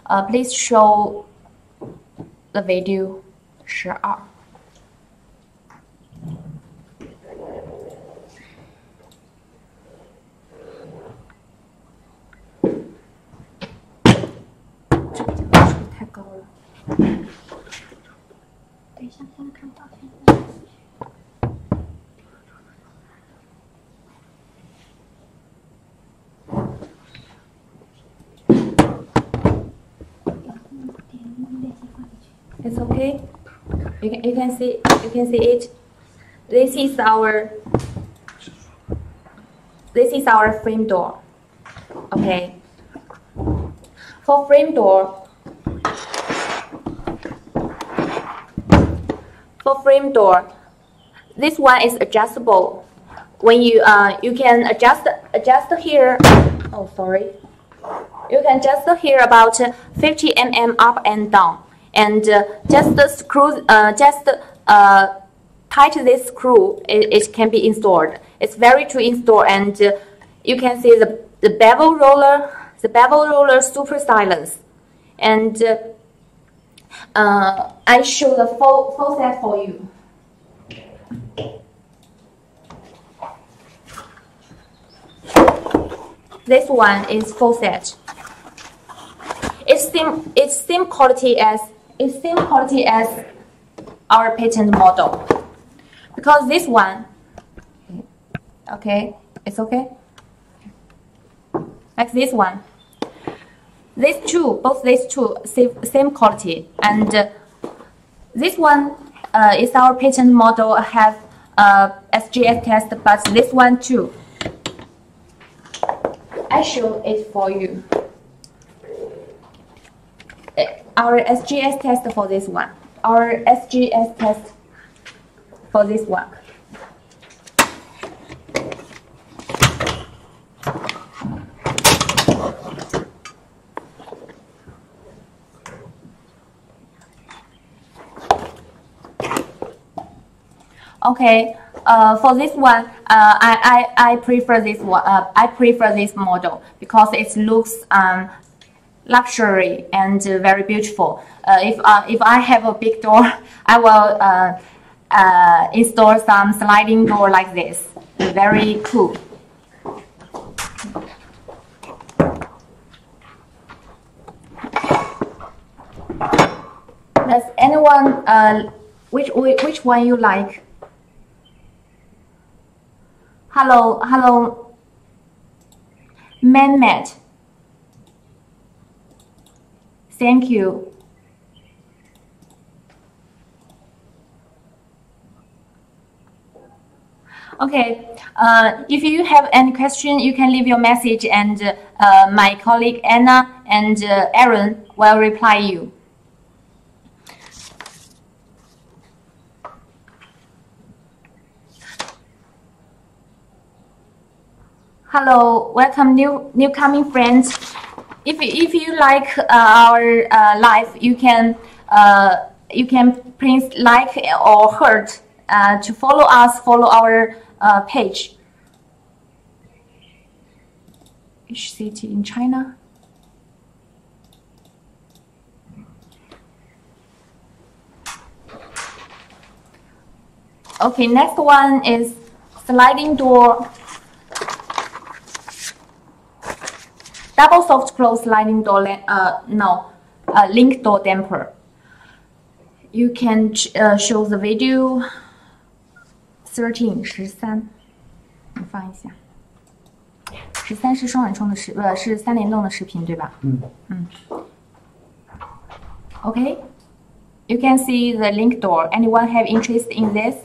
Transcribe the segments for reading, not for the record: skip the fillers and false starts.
Please show the video 12。这个角度是不是太高了？等一下，现在看不到。It's okay. You can see it. This is our frame door. Okay. For frame door, this one is adjustable. When you can adjust here. Oh, sorry. You can adjust here about 50 mm up and down. And just screw, tight this screw. It can be installed. It's very to install, and you can see the bevel roller. The bevel roller super silence. And I show the full set for you. This one is full set. It's same quality as our patent model, because this one, okay, it's okay. Like this one, both these two same quality, and this one is our patent model, have SGS test, but this one too. I show it for you. Our SGS test for this one. Our SGS test for this one. Okay. For this one, I prefer this one. I prefer this model because it looks luxury and very beautiful. If I have a big door, I will install some sliding door like this. Very cool. Does anyone which one you like? Hello, man-mat. Thank you. Okay, if you have any question, you can leave your message, and my colleague Anna and Aaron will reply you. Hello, welcome newcoming friends. If you like our live, you can press like or heart to follow us, follow our page. Which city in China? Okay, next one is sliding door. Double soft close sliding door, link door damper. You can show the video 13 你放一下。13是双人冲的是3联动的视频对吧？Okay, you can see the link door. Anyone have interest in this?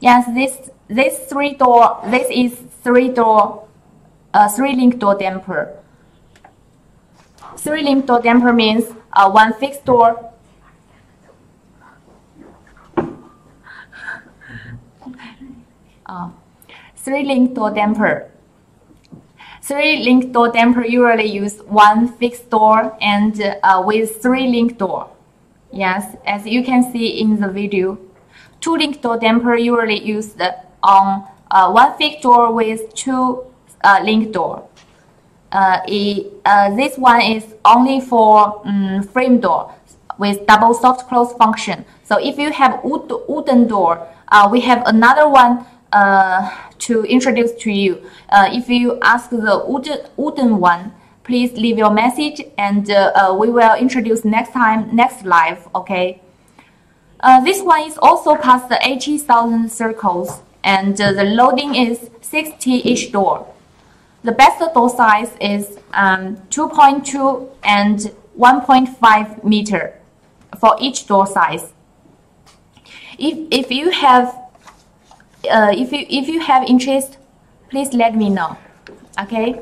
Yes, this is three link door damper. 3 link door damper means one fixed door. Three link door damper. 3 link door damper usually use one fixed door and with 3 link door. Yes, as you can see in the video. Two link door damper usually used on one fixed door with two link door. This one is only for frame door with double soft close function. So if you have wooden door, we have another one to introduce to you. If you ask the wooden one, please leave your message, and we will introduce next live. Okay. This one is also past the 80,000 circles, and the loading is 60 each door. The best door size is 2.2 and 1.5 meter for each door size. If you have interest, please let me know. Okay.